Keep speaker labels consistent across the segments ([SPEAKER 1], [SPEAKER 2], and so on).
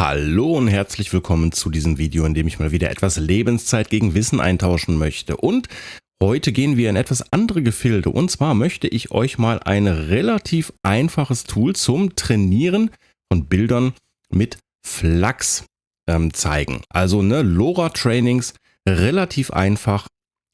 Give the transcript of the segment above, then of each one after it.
[SPEAKER 1] Hallo und herzlich willkommen zu diesem Video, in dem ich mal wieder etwas Lebenszeit gegen Wissen eintauschen möchte. Und heute gehen wir in etwas andere Gefilde. Und zwar möchte ich euch mal ein relativ einfaches Tool zum Trainieren von Bildern mit Flux zeigen. Also LoRa-Trainings, relativ einfach,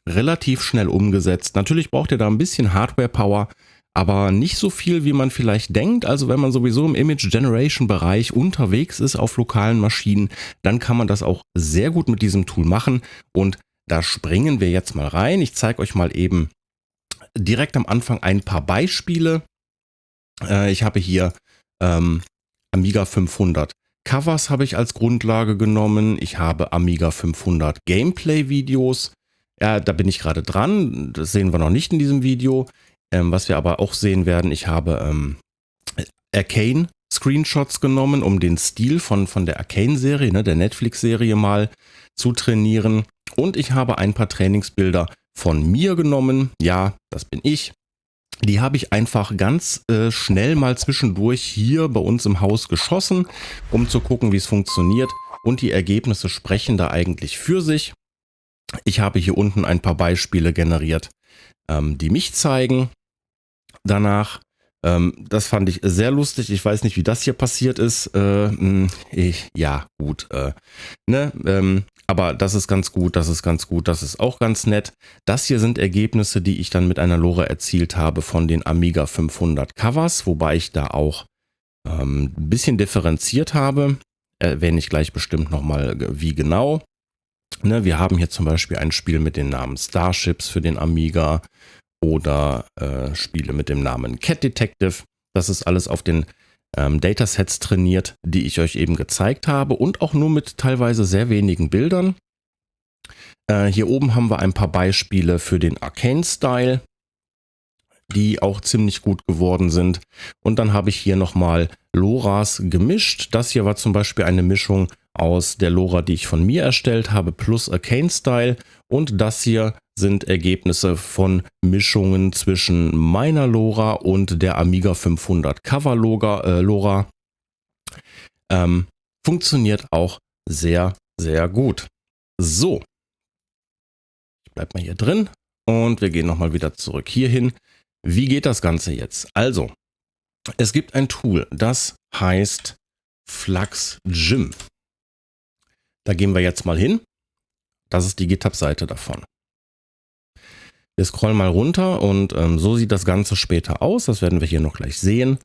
[SPEAKER 1] relativ schnell umgesetzt. Natürlich braucht ihr da ein bisschen Hardware-Power, aber nicht so viel, wie man vielleicht denkt. Also wenn man sowieso im Image-Generation-Bereich unterwegs ist auf lokalen Maschinen, dann kann man das auch sehr gut mit diesem Tool machen. Und da springen wir jetzt mal rein. Ich zeige euch mal eben direkt am Anfang ein paar Beispiele. Ich habe hier Amiga 500 Covers habe ich als Grundlage genommen. Ich habe Amiga 500 Gameplay-Videos. Ja, da bin ich gerade dran. Das sehen wir noch nicht in diesem Video. Was wir aber auch sehen werden, ich habe Arcane Screenshots genommen, um den Stil von der Arcane-Serie, der Netflix-Serie mal zu trainieren. Und ich habe ein paar Trainingsbilder von mir genommen. Ja, das bin ich. Die habe ich einfach ganz schnell mal zwischendurch hier bei uns im Haus geschossen, um zu gucken, wie es funktioniert. Und die Ergebnisse sprechen da eigentlich für sich. Ich habe hier unten ein paar Beispiele generiert, die mich zeigen. Danach, das fand ich sehr lustig. Ich weiß nicht, wie das hier passiert ist. Ja, gut. Aber das ist ganz gut, das ist ganz gut, das ist auch ganz nett. Das hier sind Ergebnisse, die ich dann mit einer LoRa erzielt habe von den Amiga 500 Covers, wobei ich da auch ein bisschen differenziert habe. Erwähne ich gleich bestimmt nochmal, wie genau. Wir haben hier zum Beispiel ein Spiel mit dem Namen Starships für den Amiga oder Spiele mit dem Namen Cat Detective. Das ist alles auf den Datasets trainiert, die ich euch eben gezeigt habe und auch nur mit teilweise sehr wenigen Bildern. Hier oben haben wir ein paar Beispiele für den Arcane-Style, die auch ziemlich gut geworden sind. Und dann habe ich hier nochmal LoRas gemischt. Das hier war zum Beispiel eine Mischung aus der LoRa, die ich von mir erstellt habe, plus Arcane-Style. Und das hier sind Ergebnisse von Mischungen zwischen meiner LoRa und der Amiga 500 Cover LoRa. Funktioniert auch sehr, sehr gut. So, ich bleibe mal hier drin und wir gehen nochmal wieder zurück hierhin. Wie geht das Ganze jetzt? Also, es gibt ein Tool, das heißt Flux Gym. Da gehen wir jetzt mal hin. Das ist die GitHub-Seite davon. Wir scrollen mal runter und so sieht das Ganze später aus. Das werden wir hier noch gleich sehen.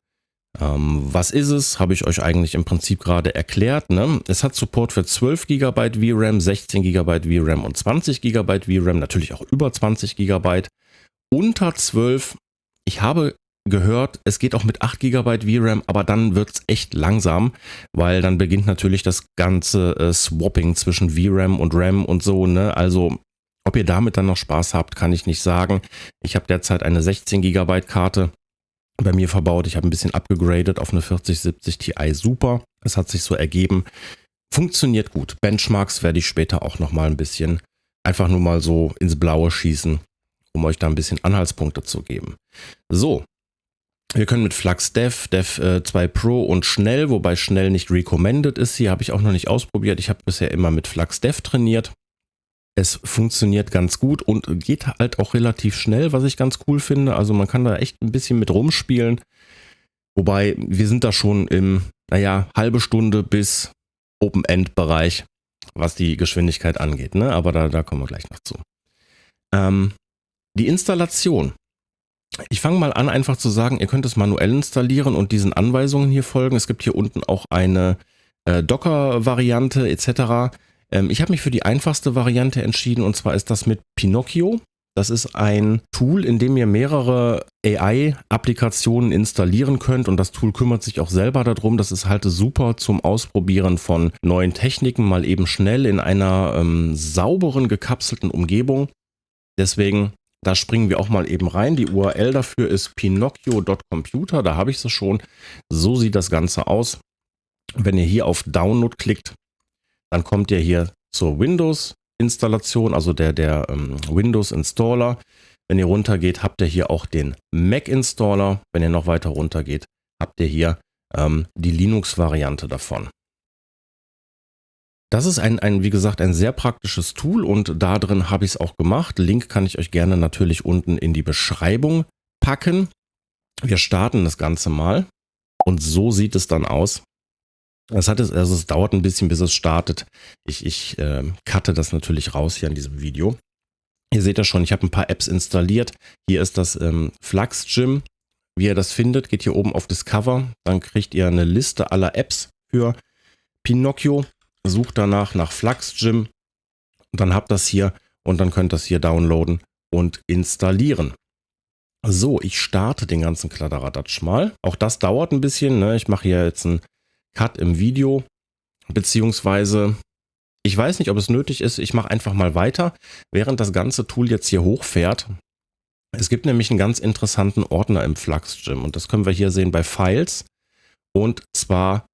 [SPEAKER 1] Was ist es? Habe ich euch eigentlich im Prinzip gerade erklärt. Es hat Support für 12 GB VRAM, 16 GB VRAM und 20 GB VRAM. Natürlich auch über 20 GB. Unter 12. Ich habe gehört, es geht auch mit 8 GB VRAM, aber dann wird es echt langsam, weil dann beginnt natürlich das ganze Swapping zwischen VRAM und RAM und so. Also, ob ihr damit dann noch Spaß habt, kann ich nicht sagen. Ich habe derzeit eine 16 GB Karte bei mir verbaut. Ich habe ein bisschen abgegradet auf eine 4070 Ti Super. Es hat sich so ergeben. Funktioniert gut. Benchmarks werde ich später auch noch mal ein bisschen einfach nur mal so ins Blaue schießen, um euch da ein bisschen Anhaltspunkte zu geben. So, wir können mit Flux Dev 2 Pro und schnell, wobei schnell nicht recommended ist. Hier habe ich auch noch nicht ausprobiert. Ich habe bisher immer mit Flux Dev trainiert. Es funktioniert ganz gut und geht halt auch relativ schnell, was ich ganz cool finde. Also man kann da echt ein bisschen mit rumspielen. Wobei wir sind da schon im, halbe Stunde bis Open-End-Bereich, was die Geschwindigkeit angeht. Aber da kommen wir gleich noch zu. Die Installation. Ich fange mal an, einfach zu sagen, ihr könnt es manuell installieren und diesen Anweisungen hier folgen. Es gibt hier unten auch eine Docker-Variante etc. Ich habe mich für die einfachste Variante entschieden und zwar ist das mit Pinocchio. Das ist ein Tool, in dem ihr mehrere AI-Applikationen installieren könnt und das Tool kümmert sich auch selber darum. Das ist halt super zum Ausprobieren von neuen Techniken, mal eben schnell in einer sauberen, gekapselten Umgebung. Deswegen, da springen wir auch mal eben rein. Die URL dafür ist pinocchio.computer, da habe ich es schon. So sieht das Ganze aus. Wenn ihr hier auf Download klickt, dann kommt ihr hier zur Windows-Installation, also der Windows-Installer. Wenn ihr runtergeht, habt ihr hier auch den Mac-Installer. Wenn ihr noch weiter runtergeht, habt ihr hier die Linux-Variante davon. Das ist wie gesagt, ein sehr praktisches Tool und da drin habe ich es auch gemacht. Link kann ich euch gerne natürlich unten in die Beschreibung packen. Wir starten das Ganze mal und so sieht es dann aus. Es dauert ein bisschen, bis es startet. Ich cutte das natürlich raus hier in diesem Video. Ihr seht ja schon, ich habe ein paar Apps installiert. Hier ist das Flux Gym. Wie ihr das findet, geht hier oben auf Discover. Dann kriegt ihr eine Liste aller Apps für Pinocchio. Sucht danach nach Flux Gym. Dann habt das hier und dann könnt ihr das hier downloaden und installieren. So, ich starte den ganzen Kladderadatsch mal. Auch das dauert ein bisschen. Ne? Ich mache hier jetzt einen Cut im Video. Beziehungsweise, ich weiß nicht, ob es nötig ist. Ich mache einfach mal weiter, während das ganze Tool jetzt hier hochfährt. Es gibt nämlich einen ganz interessanten Ordner im Flux Gym. Und das können wir hier sehen bei Files. Und zwar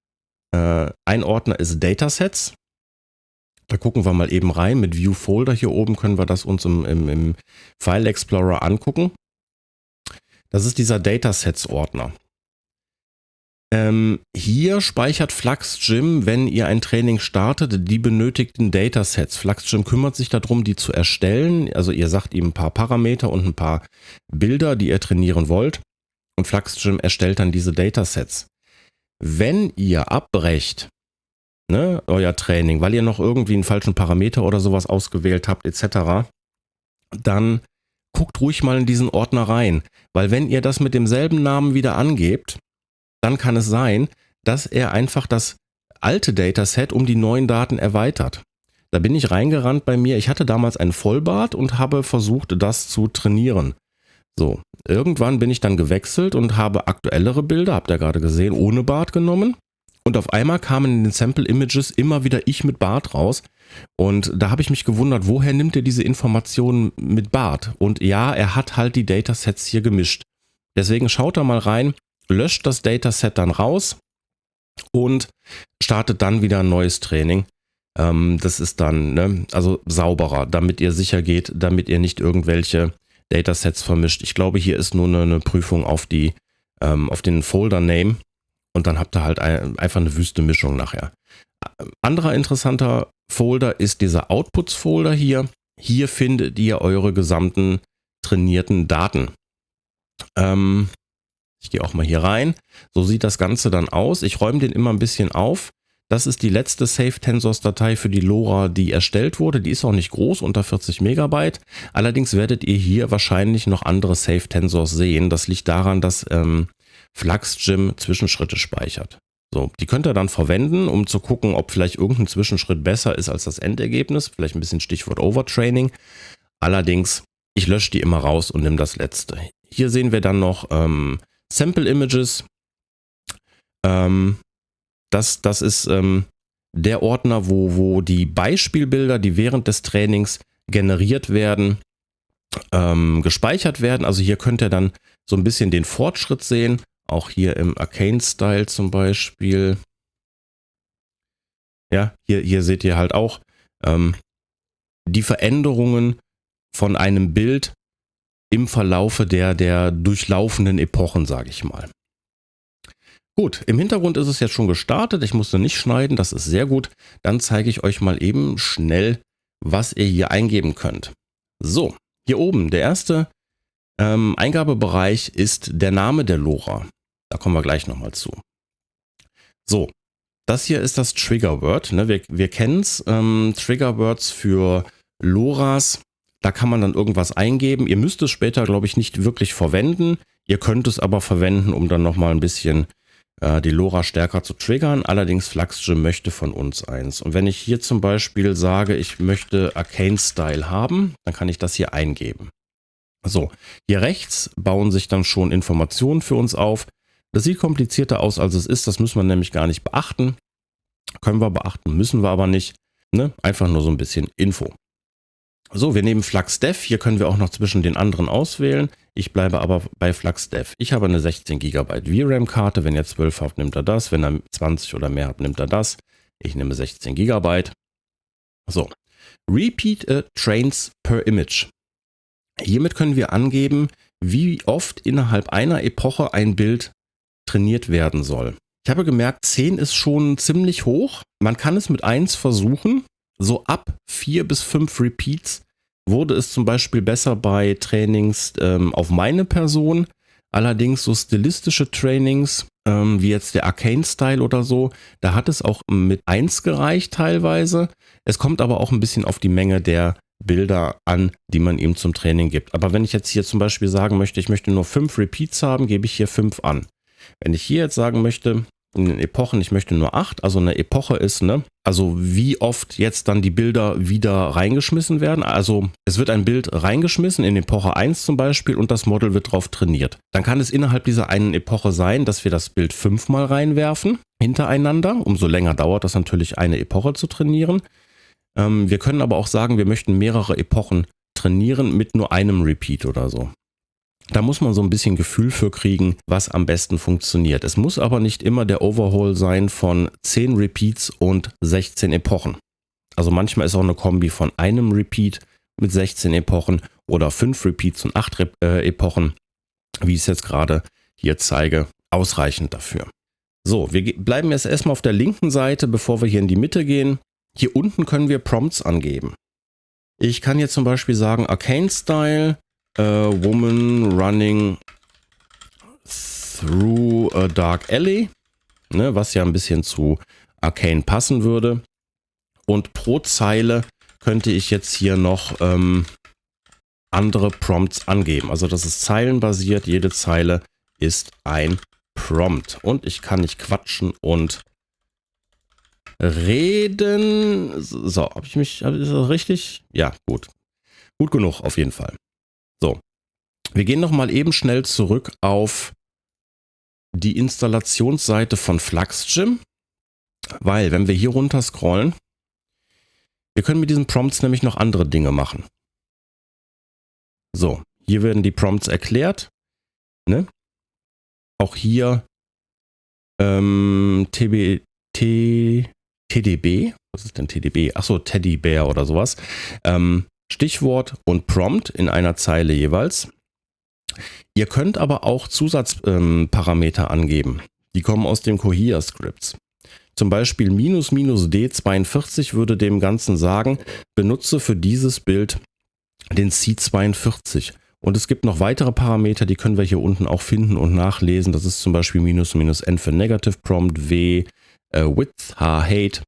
[SPEAKER 1] ein Ordner ist Datasets. Da gucken wir mal eben rein. Mit View Folder hier oben können wir das uns im File Explorer angucken. Das ist dieser Datasets-Ordner. Hier speichert Flux Gym, wenn ihr ein Training startet, die benötigten Datasets. Flux Gym kümmert sich darum, die zu erstellen. Also ihr sagt ihm ein paar Parameter und ein paar Bilder, die ihr trainieren wollt. Und Flux Gym erstellt dann diese Datasets. Wenn ihr abbrecht, ne, euer Training, weil ihr noch irgendwie einen falschen Parameter oder sowas ausgewählt habt, etc., dann guckt ruhig mal in diesen Ordner rein. Weil wenn ihr das mit demselben Namen wieder angebt, dann kann es sein, dass er einfach das alte Dataset um die neuen Daten erweitert. Da bin ich reingerannt bei mir. Ich hatte damals einen Vollbart und habe versucht, das zu trainieren. So, irgendwann bin ich dann gewechselt und habe aktuellere Bilder, habt ihr gerade gesehen, ohne Bart genommen. Und auf einmal kamen in den Sample Images immer wieder ich mit Bart raus. Und da habe ich mich gewundert, woher nimmt er diese Informationen mit Bart? Und ja, er hat halt die Datasets hier gemischt. Deswegen schaut da mal rein, löscht das Dataset dann raus und startet dann wieder ein neues Training. Das ist dann, ne, also sauberer, damit ihr sicher geht, damit ihr nicht irgendwelche Datasets vermischt. Ich glaube, hier ist nur eine Prüfung auf den Folder-Name und dann habt ihr halt einfach eine wüste Mischung nachher. Anderer interessanter Folder ist dieser Outputs-Folder hier. Hier findet ihr eure gesamten trainierten Daten. Ich gehe auch mal hier rein. So sieht das Ganze dann aus. Ich räume den immer ein bisschen auf. Das ist die letzte Safe-Tensors-Datei für die LoRa, die erstellt wurde. Die ist auch nicht groß, unter 40 Megabyte. Allerdings werdet ihr hier wahrscheinlich noch andere Safe-Tensors sehen. Das liegt daran, dass Flux Gym Zwischenschritte speichert. So, die könnt ihr dann verwenden, um zu gucken, ob vielleicht irgendein Zwischenschritt besser ist als das Endergebnis. Vielleicht ein bisschen Stichwort Overtraining. Allerdings, ich lösche die immer raus und nehme das letzte. Hier sehen wir dann noch Sample Images. Das ist der Ordner, wo die Beispielbilder, die während des Trainings generiert werden, gespeichert werden. Also hier könnt ihr dann so ein bisschen den Fortschritt sehen. Auch hier im Arcane-Style zum Beispiel. Ja, hier seht ihr halt auch die Veränderungen von einem Bild im Verlaufe der durchlaufenden Epochen, sage ich mal. Gut, im Hintergrund ist es jetzt schon gestartet. Ich musste nicht schneiden, das ist sehr gut. Dann zeige ich euch mal eben schnell, was ihr hier eingeben könnt. So, hier oben, der erste Eingabebereich ist der Name der LoRa. Da kommen wir gleich nochmal zu. So, das hier ist das Triggerword. Ne? Wir kennen es, Triggerwords für LoRas. Da kann man dann irgendwas eingeben. Ihr müsst es später, glaube ich, nicht wirklich verwenden. Ihr könnt es aber verwenden, um dann nochmal ein bisschen die LoRa stärker zu triggern. Allerdings Flux Gym möchte von uns eins. Und wenn ich hier zum Beispiel sage, ich möchte Arcane Style haben, dann kann ich das hier eingeben. So, hier rechts bauen sich dann schon Informationen für uns auf. Das sieht komplizierter aus, als es ist. Das müssen wir nämlich gar nicht beachten. Können wir beachten, müssen wir aber nicht. Ne? Einfach nur so ein bisschen Info. So, wir nehmen FluxDev. Hier können wir auch noch zwischen den anderen auswählen. Ich bleibe aber bei FluxDev. Ich habe eine 16 GB VRAM-Karte. Wenn ihr 12 habt, nimmt er das. Wenn er 20 oder mehr hat, nimmt er das. Ich nehme 16 GB. So, Repeat Trains per Image. Hiermit können wir angeben, wie oft innerhalb einer Epoche ein Bild trainiert werden soll. Ich habe gemerkt, 10 ist schon ziemlich hoch. Man kann es mit 1 versuchen. So ab 4 bis 5 Repeats wurde es zum Beispiel besser bei Trainings auf meine Person. Allerdings so stilistische Trainings, wie jetzt der Arcane-Style oder so, da hat es auch mit 1 gereicht teilweise. Es kommt aber auch ein bisschen auf die Menge der Bilder an, die man ihm zum Training gibt. Aber wenn ich jetzt hier zum Beispiel sagen möchte, ich möchte nur 5 Repeats haben, gebe ich hier 5 an. Wenn ich hier jetzt sagen möchte, in den Epochen, ich möchte nur 8, also eine Epoche ist, ne, also wie oft jetzt dann die Bilder wieder reingeschmissen werden. Also es wird ein Bild reingeschmissen, in Epoche 1 zum Beispiel, und das Model wird drauf trainiert. Dann kann es innerhalb dieser einen Epoche sein, dass wir das Bild 5-mal reinwerfen, hintereinander. Umso länger dauert das natürlich, eine Epoche zu trainieren. Wir können aber auch sagen, wir möchten mehrere Epochen trainieren mit nur einem Repeat oder so. Da muss man so ein bisschen Gefühl für kriegen, was am besten funktioniert. Es muss aber nicht immer der Overhaul sein von 10 Repeats und 16 Epochen. Also manchmal ist auch eine Kombi von einem Repeat mit 16 Epochen oder 5 Repeats und 8 Epochen, wie ich es jetzt gerade hier zeige, ausreichend dafür. So, wir bleiben jetzt erstmal auf der linken Seite, bevor wir hier in die Mitte gehen. Hier unten können wir Prompts angeben. Ich kann jetzt zum Beispiel sagen Arcane Style, Woman running through a dark alley, ne, was ja ein bisschen zu Arcane passen würde. Und pro Zeile könnte ich jetzt hier noch andere Prompts angeben. Also das ist zeilenbasiert, jede Zeile ist ein Prompt. Und ich kann nicht quatschen und reden. So, habe ich das richtig? Ja, gut. Gut genug auf jeden Fall. So, wir gehen noch mal eben schnell zurück auf die Installationsseite von FluxGym, weil wenn wir hier runter scrollen, wir können mit diesen Prompts nämlich noch andere Dinge machen. So, hier werden die Prompts erklärt, ne? Auch hier TDB, was ist denn TDB? Achso, Teddybär oder sowas. Stichwort und Prompt in einer Zeile jeweils. Ihr könnt aber auch Zusatzparameter angeben. Die kommen aus dem Cohere-Scripts. Zum Beispiel --d42 würde dem Ganzen sagen, benutze für dieses Bild den C42. Und es gibt noch weitere Parameter, die können wir hier unten auch finden und nachlesen. Das ist zum Beispiel --n für Negative Prompt, w, Width, h, Height,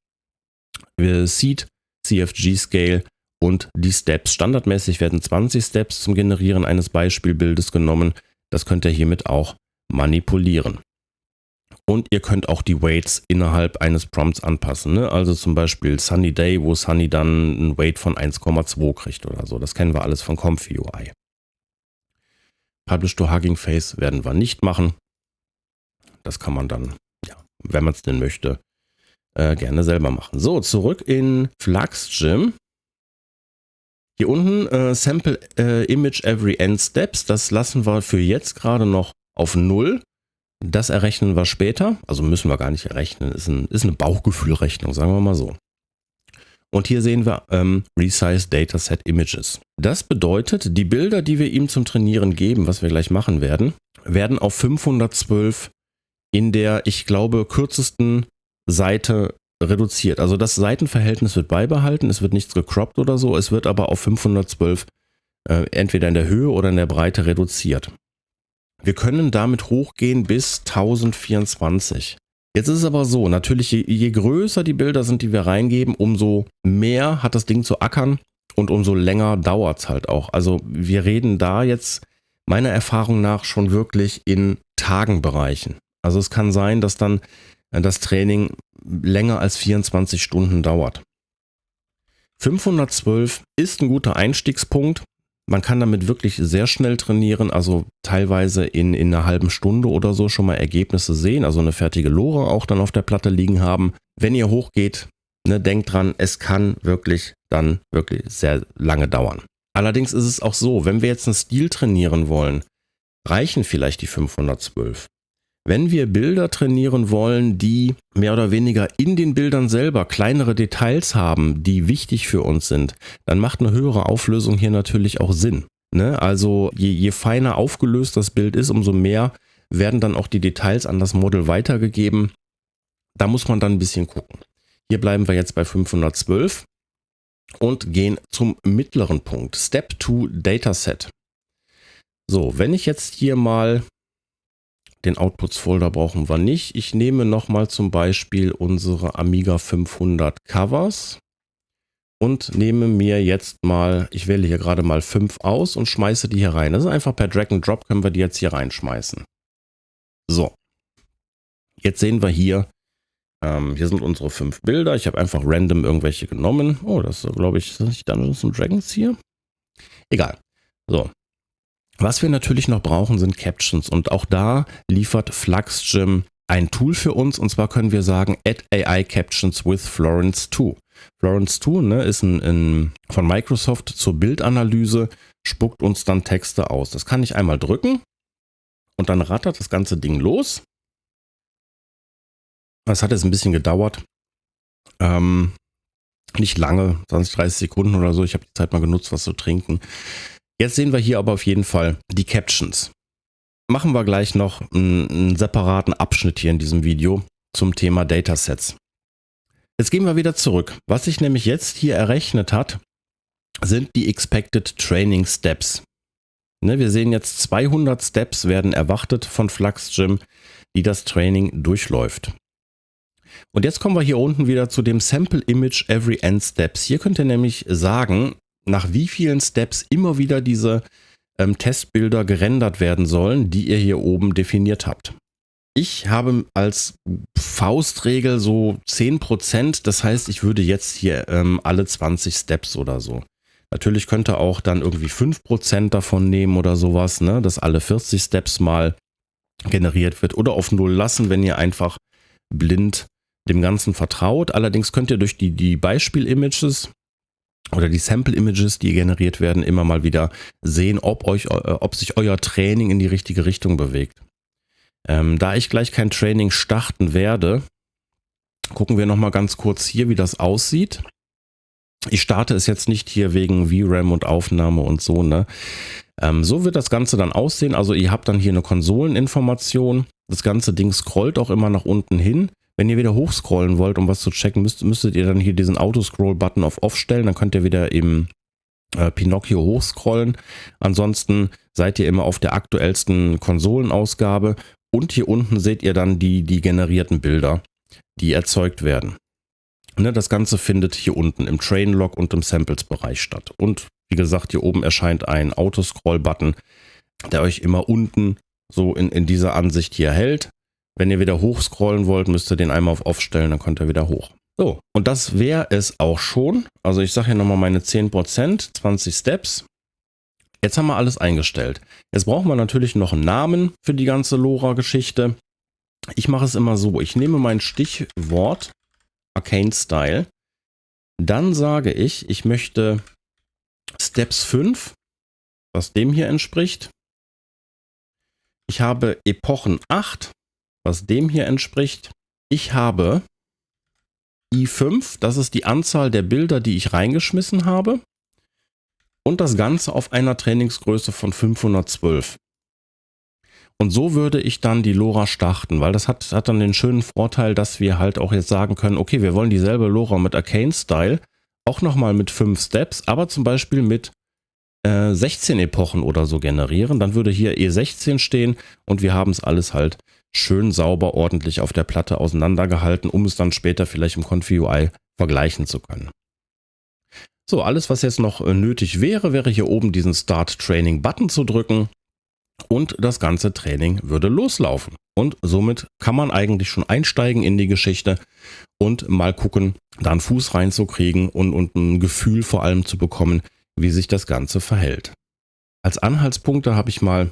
[SPEAKER 1] Seed, CFG Scale und die Steps. Standardmäßig werden 20 Steps zum Generieren eines Beispielbildes genommen. Das könnt ihr hiermit auch manipulieren. Und ihr könnt auch die Weights innerhalb eines Prompts anpassen, ne? Also zum Beispiel Sunny Day, wo Sunny dann ein Weight von 1,2 kriegt oder so. Das kennen wir alles von Comfy UI. Publish to Hugging Face werden wir nicht machen. Das kann man dann, ja, wenn man es denn möchte, gerne selber machen. So, zurück in FluxGym. Hier unten Sample Image Every End Steps. Das lassen wir für jetzt gerade noch auf 0. Das errechnen wir später. Also müssen wir gar nicht errechnen. Ist eine Bauchgefühlrechnung, sagen wir mal so. Und hier sehen wir Resize Dataset Images. Das bedeutet, die Bilder, die wir ihm zum Trainieren geben, was wir gleich machen werden, werden auf 512 in der, ich glaube, kürzesten Seite reduziert. Also das Seitenverhältnis wird beibehalten, es wird nichts gecroppt oder so, es wird aber auf 512 entweder in der Höhe oder in der Breite reduziert. Wir können damit hochgehen bis 1024. Jetzt ist es aber so, natürlich je größer die Bilder sind, die wir reingeben, umso mehr hat das Ding zu ackern und umso länger dauert es halt auch. Also wir reden da jetzt meiner Erfahrung nach schon wirklich in Tagenbereichen. Also es kann sein, dass dann das Training länger als 24 Stunden dauert. 512 ist ein guter Einstiegspunkt. Man kann damit wirklich sehr schnell trainieren, also teilweise in einer halben Stunde oder so schon mal Ergebnisse sehen, also eine fertige Lore auch dann auf der Platte liegen haben. Wenn ihr hochgeht, ne, denkt dran, es kann wirklich dann wirklich sehr lange dauern. Allerdings ist es auch so, wenn wir jetzt einen Stil trainieren wollen, reichen vielleicht die 512. Wenn wir Bilder trainieren wollen, die mehr oder weniger in den Bildern selber kleinere Details haben, die wichtig für uns sind, dann macht eine höhere Auflösung hier natürlich auch Sinn. Ne? Also je feiner aufgelöst das Bild ist, umso mehr werden dann auch die Details an das Model weitergegeben Da muss man dann ein bisschen gucken. Hier bleiben wir jetzt bei 512 und gehen zum mittleren Punkt. Step 2 Dataset. So, wenn ich jetzt hier mal den Outputs-Folder brauchen wir nicht. Ich nehme nochmal zum Beispiel unsere Amiga 500 Covers und nehme mir jetzt mal, ich wähle hier gerade mal 5 aus und schmeiße die hier rein. Das ist einfach per Drag and Drop, können wir die jetzt hier reinschmeißen. So, jetzt sehen wir hier sind unsere 5 Bilder. Ich habe einfach random irgendwelche genommen. Oh, das ist, glaube ich, ist das nicht Dungeons and Dragons hier? Egal. So. Was wir natürlich noch brauchen, sind Captions. Und auch da liefert FluxGym ein Tool für uns. Und zwar können wir sagen, add AI Captions with Florence 2. Florence 2 ist von Microsoft zur Bildanalyse, spuckt uns dann Texte aus. Das kann ich einmal drücken und dann rattert das ganze Ding los. Das hat jetzt ein bisschen gedauert. Nicht lange, 20, 30 Sekunden oder so. Ich habe die Zeit mal genutzt, was zu trinken. Jetzt sehen wir hier aber auf jeden Fall die Captions. Machen wir gleich noch einen separaten Abschnitt hier in diesem Video zum Thema Datasets. Jetzt gehen wir wieder zurück. Was sich nämlich jetzt hier errechnet hat, sind die Expected Training Steps. Wir sehen jetzt 200 Steps werden erwartet von FluxGym, die das Training durchläuft. Und jetzt kommen wir hier unten wieder zu dem Sample Image Every N Steps. Hier könnt ihr nämlich sagen, nach wie vielen Steps immer wieder diese Testbilder gerendert werden sollen, die ihr hier oben definiert habt. Ich habe als Faustregel so 10%, das heißt, ich würde jetzt hier alle 20 Steps oder so. Natürlich könnt ihr auch dann irgendwie 5% davon nehmen oder sowas, dass alle 40 Steps mal generiert wird oder auf 0 lassen, wenn ihr einfach blind dem Ganzen vertraut. Allerdings könnt ihr durch die Beispiel-Images oder die Sample-Images, die generiert werden, immer mal wieder sehen, ob sich euer Training in die richtige Richtung bewegt. Da ich gleich kein Training starten werde, gucken wir nochmal ganz kurz hier, wie das aussieht. Ich starte es jetzt nicht hier wegen VRAM und Aufnahme und so. So wird das Ganze dann aussehen. Also ihr habt dann hier eine Konsoleninformation. Das ganze Ding scrollt auch immer nach unten hin. Wenn ihr wieder hochscrollen wollt, um was zu checken, müsstet ihr dann hier diesen Autoscroll-Button auf Off stellen. Dann könnt ihr wieder im Pinocchio hochscrollen. Ansonsten seid ihr immer auf der aktuellsten Konsolenausgabe. Und hier unten seht ihr dann die generierten Bilder, die erzeugt werden. Das Ganze findet hier unten im Train-Log und im Samples-Bereich statt. Und wie gesagt, hier oben erscheint ein Autoscroll-Button, der euch immer unten so in dieser Ansicht hier hält. Wenn ihr wieder hochscrollen wollt, müsst ihr den einmal auf Off stellen, dann könnt ihr wieder hoch. So, und das wäre es auch schon. Also ich sage hier nochmal meine 10%, 20 Steps. Jetzt haben wir alles eingestellt. Jetzt brauchen wir natürlich noch einen Namen für die ganze LoRa-Geschichte. Ich mache es immer so, ich nehme mein Stichwort Arcane Style. Dann sage ich möchte Steps 5, was dem hier entspricht. Ich habe Epochen 8, was dem hier entspricht. Ich habe i5, das ist die Anzahl der Bilder, die ich reingeschmissen habe. Und das Ganze auf einer Trainingsgröße von 512. Und so würde ich dann die LoRa starten, weil das hat dann den schönen Vorteil, dass wir halt auch jetzt sagen können, okay, wir wollen dieselbe LoRa mit Arcane Style, auch nochmal mit 5 Steps, aber zum Beispiel mit 16 Epochen oder so generieren. Dann würde hier E16 stehen und wir haben es alles halt schön sauber, ordentlich auf der Platte auseinandergehalten, um es dann später vielleicht im Confi-UI vergleichen zu können. So, alles was jetzt noch nötig wäre hier oben diesen Start Training Button zu drücken und das ganze Training würde loslaufen. Und somit kann man eigentlich schon einsteigen in die Geschichte und mal gucken, da einen Fuß reinzukriegen und ein Gefühl vor allem zu bekommen, wie sich das Ganze verhält. Als Anhaltspunkte habe ich mal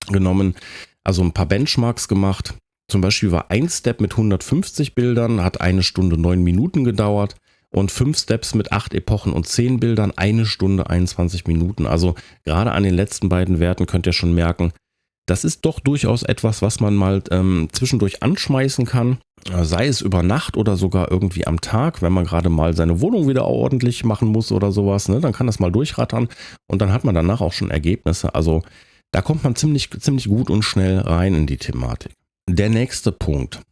[SPEAKER 1] genommen, also ein paar Benchmarks gemacht. Zum Beispiel war ein Step mit 150 Bildern, hat 1 Stunde 9 Minuten gedauert und 5 Steps mit 8 Epochen und 10 Bildern, 1 Stunde 21 Minuten. Also gerade an den letzten beiden Werten könnt ihr schon merken, das ist doch durchaus etwas, was man mal zwischendurch anschmeißen kann, sei es über Nacht oder sogar irgendwie am Tag, wenn man gerade mal seine Wohnung wieder ordentlich machen muss oder sowas, dann kann das mal durchrattern und dann hat man danach auch schon Ergebnisse. Also da kommt man ziemlich gut und schnell rein in die Thematik. Der nächste Punkt.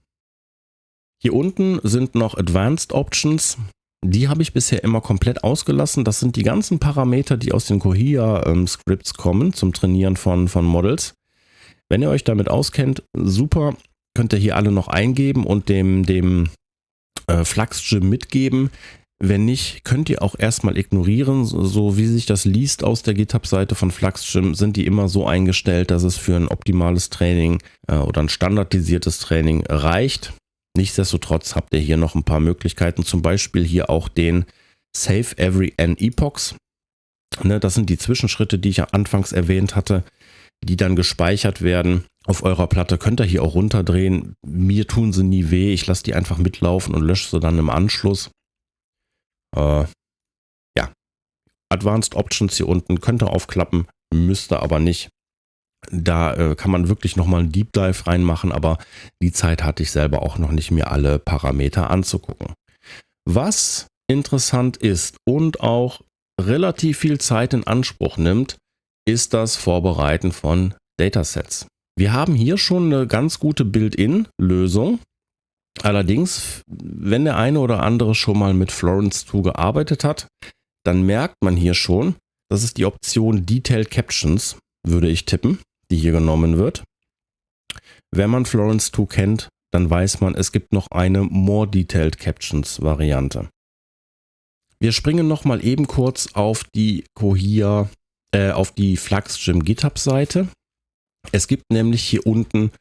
[SPEAKER 1] Hier unten sind noch Advanced Options. Die habe ich bisher immer komplett ausgelassen. Das sind die ganzen Parameter, die aus den Cohere-Scripts kommen zum Trainieren von Models. Wenn ihr euch damit auskennt, super, könnt ihr hier alle noch eingeben und dem FluxGym mitgeben. Wenn nicht, könnt ihr auch erstmal ignorieren. So wie sich das liest aus der GitHub-Seite von FluxGym, sind die immer so eingestellt, dass es für ein optimales Training oder ein standardisiertes Training reicht. Nichtsdestotrotz habt ihr hier noch ein paar Möglichkeiten, zum Beispiel hier auch den Save Every N Epochs. Das sind die Zwischenschritte, die ich ja anfangs erwähnt hatte, die dann gespeichert werden auf eurer Platte. Könnt ihr hier auch runterdrehen. Mir tun sie nie weh. Ich lasse die einfach mitlaufen und lösche sie dann im Anschluss. Ja, Advanced Options hier unten könnt ihr aufklappen, müsst ihr aber nicht. Da kann man wirklich nochmal einen Deep Dive reinmachen, aber die Zeit hatte ich selber auch noch nicht, mir alle Parameter anzugucken. Was interessant ist und auch relativ viel Zeit in Anspruch nimmt, ist das Vorbereiten von Datasets. Wir haben hier schon eine ganz gute Build-in-Lösung. Allerdings, wenn der eine oder andere schon mal mit Florence 2 gearbeitet hat, dann merkt man hier schon, das ist die Option Detailed Captions, würde ich tippen, die hier genommen wird. Wenn man Florence 2 kennt, dann weiß man, es gibt noch eine More Detailed Captions Variante. Wir springen nochmal eben kurz auf die Cohere, auf die FluxGym GitHub-Seite. Es gibt nämlich hier unten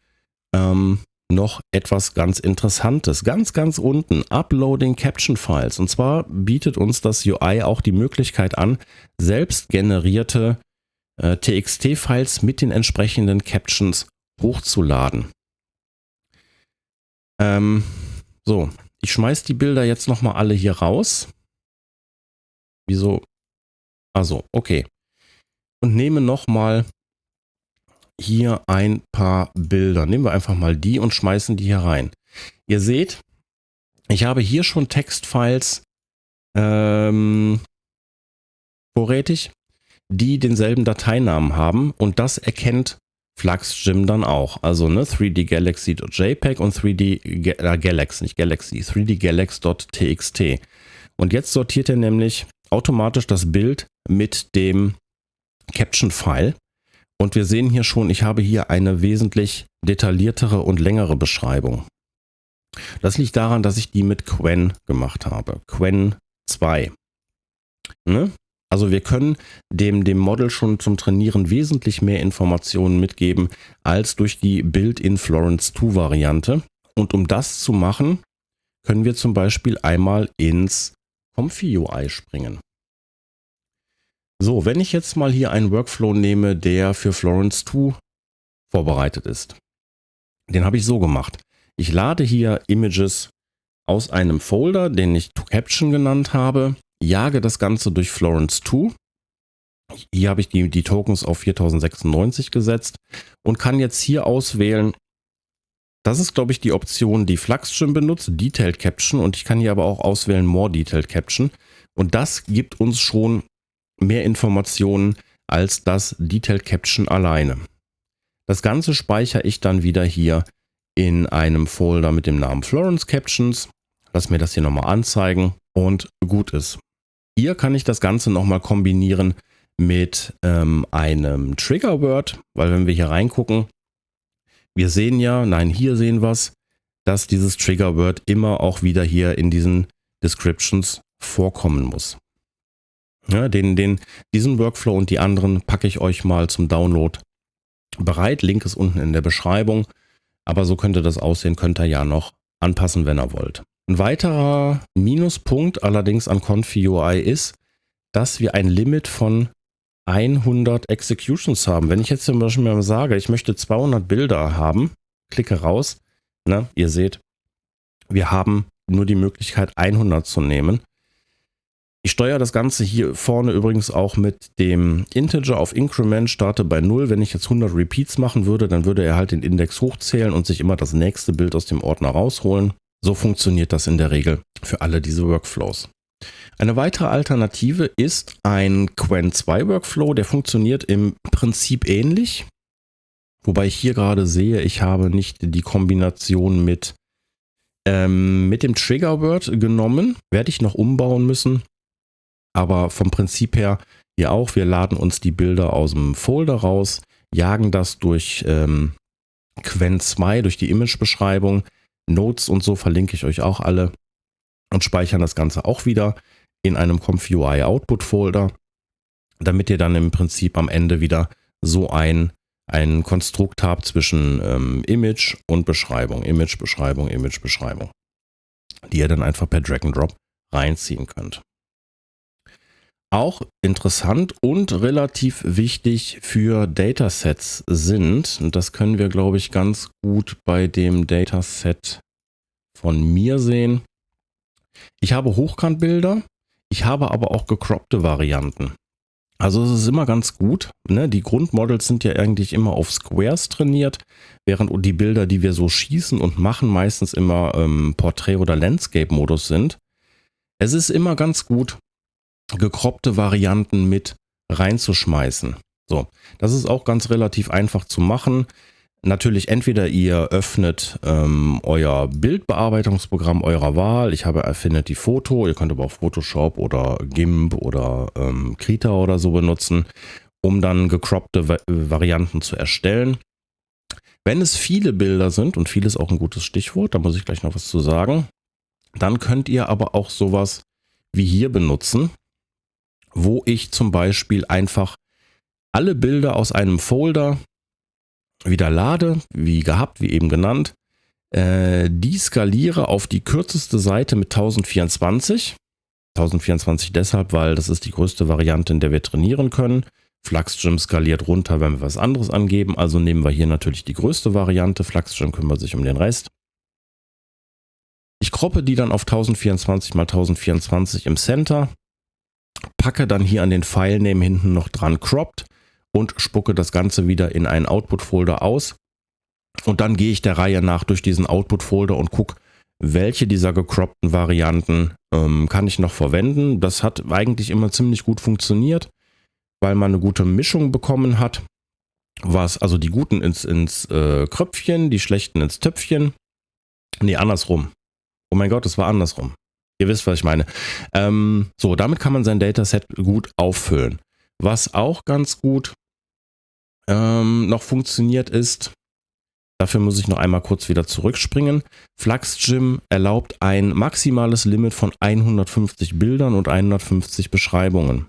[SPEAKER 1] noch etwas ganz Interessantes. Ganz unten, Uploading Caption Files. Und zwar bietet uns das UI auch die Möglichkeit an, selbst generierte TXT-Files mit den entsprechenden Captions hochzuladen. So, ich schmeiß die Bilder jetzt nochmal alle hier raus. Wieso? Also, okay. Und nehme nochmal hier ein paar Bilder. Nehmen wir einfach mal die und schmeißen die hier rein. Ihr seht, ich habe hier schon Textfiles vorrätig, die denselben Dateinamen haben und das erkennt FluxGym dann auch. Also 3dgalaxy.jpg und 3dgalax.txt. Und jetzt sortiert er nämlich automatisch das Bild mit dem Caption-File. Und wir sehen hier schon, ich habe hier eine wesentlich detailliertere und längere Beschreibung. Das liegt daran, dass ich die mit Qwen gemacht habe. Qwen 2. Also wir können dem Model schon zum Trainieren wesentlich mehr Informationen mitgeben als durch die Build-in Florence 2 Variante. Und um das zu machen, können wir zum Beispiel einmal ins Comfy UI springen. So, wenn ich jetzt mal hier einen Workflow nehme, der für Florence 2 vorbereitet ist. Den habe ich so gemacht. Ich lade hier Images aus einem Folder, den ich ToCaption genannt habe, jage das Ganze durch Florence 2. Hier habe ich die Tokens auf 4096 gesetzt und kann jetzt hier auswählen. Das ist, glaube ich, die Option, die FluxGym benutzt, Detailed Caption. Und ich kann hier aber auch auswählen More Detailed Caption. Und das gibt uns schon mehr Informationen als das Detailed Caption alleine. Das Ganze speichere ich dann wieder hier in einem Folder mit dem Namen Florence Captions. Lass mir das hier nochmal anzeigen und gut ist. Hier kann ich das Ganze nochmal kombinieren mit einem Trigger-Word, weil wenn wir hier reingucken, wir sehen ja, nein, hier sehen wir es, dass dieses Trigger-Word immer auch wieder hier in diesen Descriptions vorkommen muss. Ja, diesen Workflow und die anderen packe ich euch mal zum Download bereit. Link ist unten in der Beschreibung. Aber so könnte das aussehen, könnt ihr ja noch anpassen, wenn ihr wollt. Ein weiterer Minuspunkt allerdings an Comfy UI ist, dass wir ein Limit von 100 Executions haben. Wenn ich jetzt zum Beispiel mal sage, ich möchte 200 Bilder haben, klicke raus, ihr seht, wir haben nur die Möglichkeit 100 zu nehmen. Ich steuere das Ganze hier vorne übrigens auch mit dem Integer auf Increment, starte bei 0. Wenn ich jetzt 100 Repeats machen würde, dann würde er halt den Index hochzählen und sich immer das nächste Bild aus dem Ordner rausholen. So funktioniert das in der Regel für alle diese Workflows. Eine weitere Alternative ist ein Qwen 2 Workflow, der funktioniert im Prinzip ähnlich. Wobei ich hier gerade sehe, ich habe nicht die Kombination mit Mit dem Triggerword genommen, werde ich noch umbauen müssen. Aber vom Prinzip her hier auch, wir laden uns die Bilder aus dem Folder raus, jagen das durch Qwen 2, durch die Imagebeschreibung, Notes und so verlinke ich euch auch alle und speichern das Ganze auch wieder in einem ComfUI Output Folder, damit ihr dann im Prinzip am Ende wieder so ein Konstrukt habt zwischen Image und Beschreibung, Image, Beschreibung, Image, Beschreibung, die ihr dann einfach per Drag and Drop reinziehen könnt. Auch interessant und relativ wichtig für Datasets sind, und das können wir, glaube ich, ganz gut bei dem Dataset von mir sehen. Ich habe Hochkantbilder, ich habe aber auch gecroppte Varianten. Also es ist immer ganz gut, ne? Die Grundmodels sind ja eigentlich immer auf Squares trainiert, während die Bilder, die wir so schießen und machen, meistens immer Portrait- oder Landscape-Modus sind. Es ist immer ganz gut, gekroppte Varianten mit reinzuschmeißen. So, das ist auch ganz relativ einfach zu machen. Natürlich entweder ihr öffnet euer Bildbearbeitungsprogramm eurer Wahl. Ich habe Affinity Photo, ihr könnt aber auch Photoshop oder GIMP oder Krita oder so benutzen, um dann gecroppte Varianten zu erstellen. Wenn es viele Bilder sind, und viel ist auch ein gutes Stichwort, da muss ich gleich noch was zu sagen, dann könnt ihr aber auch sowas wie hier benutzen, wo ich zum Beispiel einfach alle Bilder aus einem Folder wieder lade, wie gehabt, wie eben genannt, die skaliere auf die kürzeste Seite mit 1024. 1024 deshalb, weil das ist die größte Variante, in der wir trainieren können. FluxGem skaliert runter, wenn wir was anderes angeben, also nehmen wir hier natürlich die größte Variante. FluxGem kümmert sich um den Rest. Ich croppe die dann auf 1024 x 1024 im Center, packe dann hier an den Filename hinten noch dran cropped und spucke das Ganze wieder in einen Output-Folder aus. Und dann gehe ich der Reihe nach durch diesen Output-Folder und gucke, welche dieser gecroppten Varianten kann ich noch verwenden. Das hat eigentlich immer ziemlich gut funktioniert, weil man eine gute Mischung bekommen hat. Was also die guten ins Kröpfchen, die schlechten ins Töpfchen. Nee, andersrum. Oh mein Gott, das war andersrum. Ihr wisst, was ich meine. So, damit kann man sein Dataset gut auffüllen. Was auch ganz gut noch funktioniert ist, dafür muss ich noch einmal kurz wieder zurückspringen. FluxGem erlaubt ein maximales Limit von 150 Bildern und 150 Beschreibungen.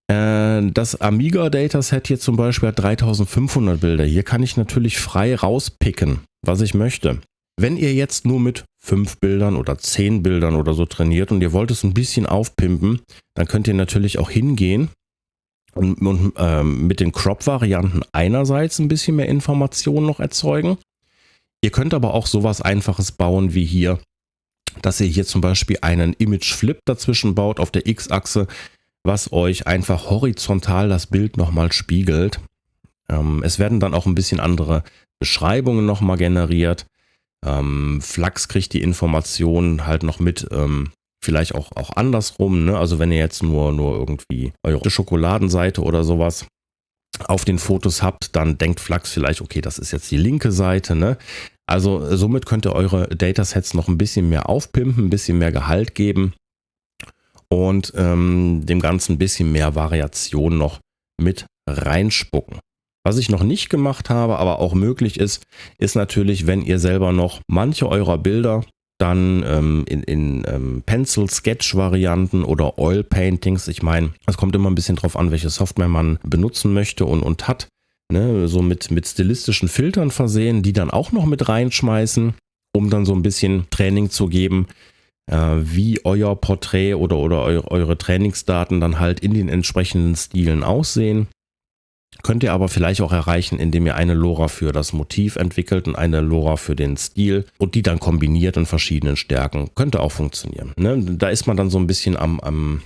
[SPEAKER 1] Das Amiga Dataset hier zum Beispiel hat 3500 Bilder. Hier kann ich natürlich frei rauspicken, was ich möchte. Wenn ihr jetzt nur mit 5 Bildern oder 10 Bildern oder so trainiert und ihr wollt es ein bisschen aufpimpen, dann könnt ihr natürlich auch hingehen und mit den Crop-Varianten einerseits ein bisschen mehr Informationen noch erzeugen. Ihr könnt aber auch sowas Einfaches bauen wie hier, dass ihr hier zum Beispiel einen Image-Flip dazwischen baut auf der X-Achse, was euch einfach horizontal das Bild nochmal spiegelt. Es werden dann auch ein bisschen andere Beschreibungen nochmal generiert. Flux kriegt die Informationen halt noch mit, vielleicht auch andersrum, ne? Also wenn ihr jetzt nur irgendwie eure Schokoladenseite oder sowas auf den Fotos habt, dann denkt Flux vielleicht, okay, das ist jetzt die linke Seite, ne? Also somit könnt ihr eure Datasets noch ein bisschen mehr aufpimpen, ein bisschen mehr Gehalt geben und dem Ganzen ein bisschen mehr Variation noch mit reinspucken. Was ich noch nicht gemacht habe, aber auch möglich ist natürlich, wenn ihr selber noch manche eurer Bilder dann in Pencil-Sketch-Varianten oder Oil-Paintings, ich meine, es kommt immer ein bisschen drauf an, welche Software man benutzen möchte und hat, ne, so mit stilistischen Filtern versehen, die dann auch noch mit reinschmeißen, um dann so ein bisschen Training zu geben, wie euer Porträt oder eure Trainingsdaten dann halt in den entsprechenden Stilen aussehen. Könnt ihr aber vielleicht auch erreichen, indem ihr eine LoRa für das Motiv entwickelt und eine LoRa für den Stil und die dann kombiniert in verschiedenen Stärken. Könnte auch funktionieren. Ne? Da ist man dann so ein bisschen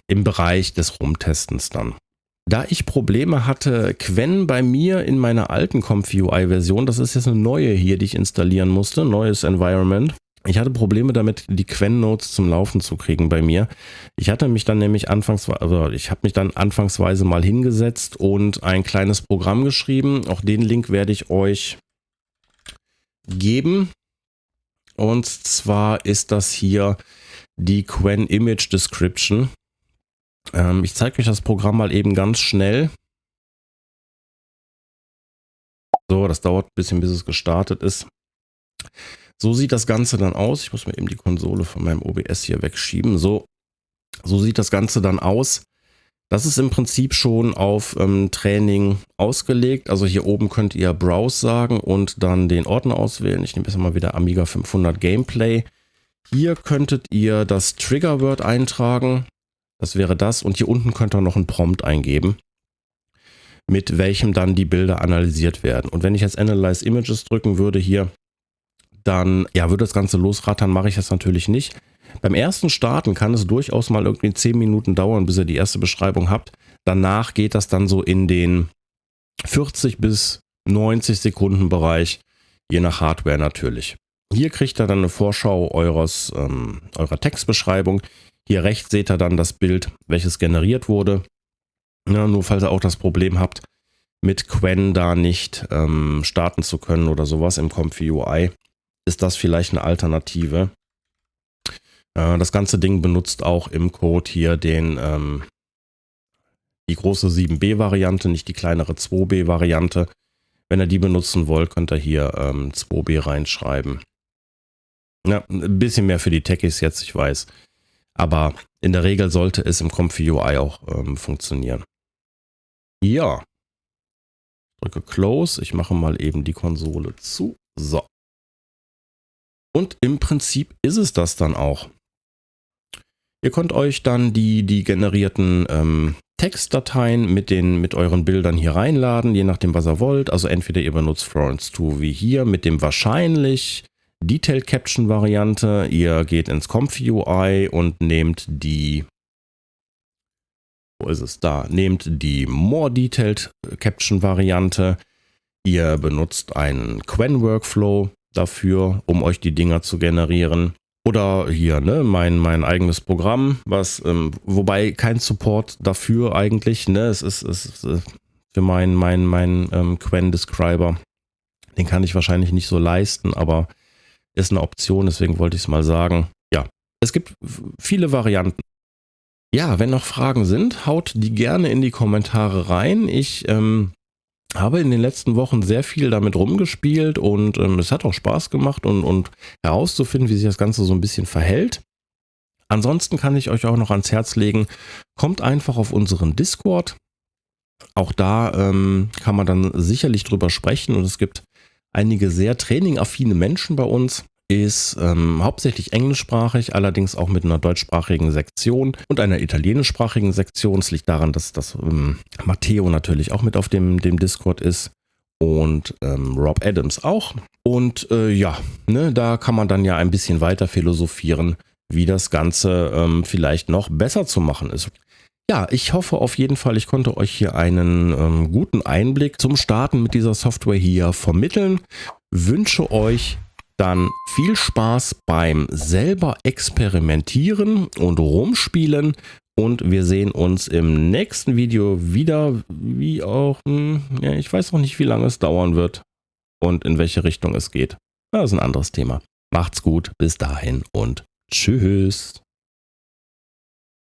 [SPEAKER 1] im Bereich des Rumtestens dann. Da ich Probleme hatte, Qwen bei mir in meiner alten ComfUI-Version, das ist jetzt eine neue hier, die ich installieren musste, neues Environment. Ich hatte Probleme damit, die Qwen-Nodes zum Laufen zu kriegen bei mir. Ich habe mich dann anfangsweise mal hingesetzt und ein kleines Programm geschrieben. Auch den Link werde ich euch geben. Und zwar ist das hier die Qwen Image Description. Ich zeige euch das Programm mal eben ganz schnell. So, das dauert ein bisschen, bis es gestartet ist. So sieht das Ganze dann aus. Ich muss mir eben die Konsole von meinem OBS hier wegschieben. So sieht das Ganze dann aus. Das ist im Prinzip schon auf Training ausgelegt. Also hier oben könnt ihr Browse sagen und dann den Ordner auswählen. Ich nehme jetzt mal wieder Amiga 500 Gameplay. Hier könntet ihr das Triggerword eintragen. Das wäre das. Und hier unten könnt ihr noch einen Prompt eingeben, mit welchem dann die Bilder analysiert werden. Und wenn ich jetzt Analyze Images drücken würde hier, dann ja, würde das Ganze losrattern. Mache ich das natürlich nicht. Beim ersten Starten kann es durchaus mal irgendwie 10 Minuten dauern, bis ihr die erste Beschreibung habt. Danach geht das dann so in den 40 bis 90 Sekunden Bereich, je nach Hardware natürlich. Hier kriegt ihr dann eine Vorschau eurer Textbeschreibung. Hier rechts seht ihr dann das Bild, welches generiert wurde. Ja, nur falls ihr auch das Problem habt, mit Qwen da nicht starten zu können oder sowas im Comfy UI, ist das vielleicht eine Alternative. Das ganze Ding benutzt auch im Code hier die große 7B-Variante, nicht die kleinere 2B-Variante. Wenn ihr die benutzen wollt, könnt ihr hier 2B reinschreiben. Ja, ein bisschen mehr für die Techies jetzt, ich weiß. Aber in der Regel sollte es im Comfy UI auch funktionieren. Ja. Drücke Close. Ich mache mal eben die Konsole zu. So. Und im Prinzip ist es das dann auch. Ihr könnt euch dann die generierten Textdateien mit euren Bildern hier reinladen, je nachdem, was ihr wollt. Also entweder ihr benutzt Florence 2 wie hier mit dem wahrscheinlich Detailed Caption Variante. Ihr geht ins Comfy UI und nehmt die, wo ist es da? Nehmt die More Detailed Caption Variante. Ihr benutzt einen Qwen Workflow dafür, um euch die Dinger zu generieren. Oder hier, ne, mein eigenes Programm, was, wobei kein Support dafür eigentlich, ne, es ist für mein Qwen Describer, den kann ich wahrscheinlich nicht so leisten, aber ist eine Option, deswegen wollte ich es mal sagen. Ja, es gibt viele Varianten. Ja, wenn noch Fragen sind, haut die gerne in die Kommentare rein. Ich habe in den letzten Wochen sehr viel damit rumgespielt und es hat auch Spaß gemacht und herauszufinden, wie sich das Ganze so ein bisschen verhält. Ansonsten kann ich euch auch noch ans Herz legen, kommt einfach auf unseren Discord. Auch da kann man dann sicherlich drüber sprechen und es gibt einige sehr trainingaffine Menschen bei uns. Ist hauptsächlich englischsprachig, allerdings auch mit einer deutschsprachigen Sektion und einer italienischsprachigen Sektion. Es liegt daran, dass Matteo natürlich auch mit auf dem Discord ist und Rob Adams auch. Und ja, ne, da kann man dann ja ein bisschen weiter philosophieren, wie das Ganze vielleicht noch besser zu machen ist. Ja, ich hoffe auf jeden Fall, ich konnte euch hier einen guten Einblick zum Starten mit dieser Software hier vermitteln. Wünsche euch dann viel Spaß beim selber experimentieren und rumspielen und wir sehen uns im nächsten Video wieder, wie auch, ja, ich weiß noch nicht, wie lange es dauern wird und in welche Richtung es geht. Das ist ein anderes Thema. Macht's gut, bis dahin und tschüss.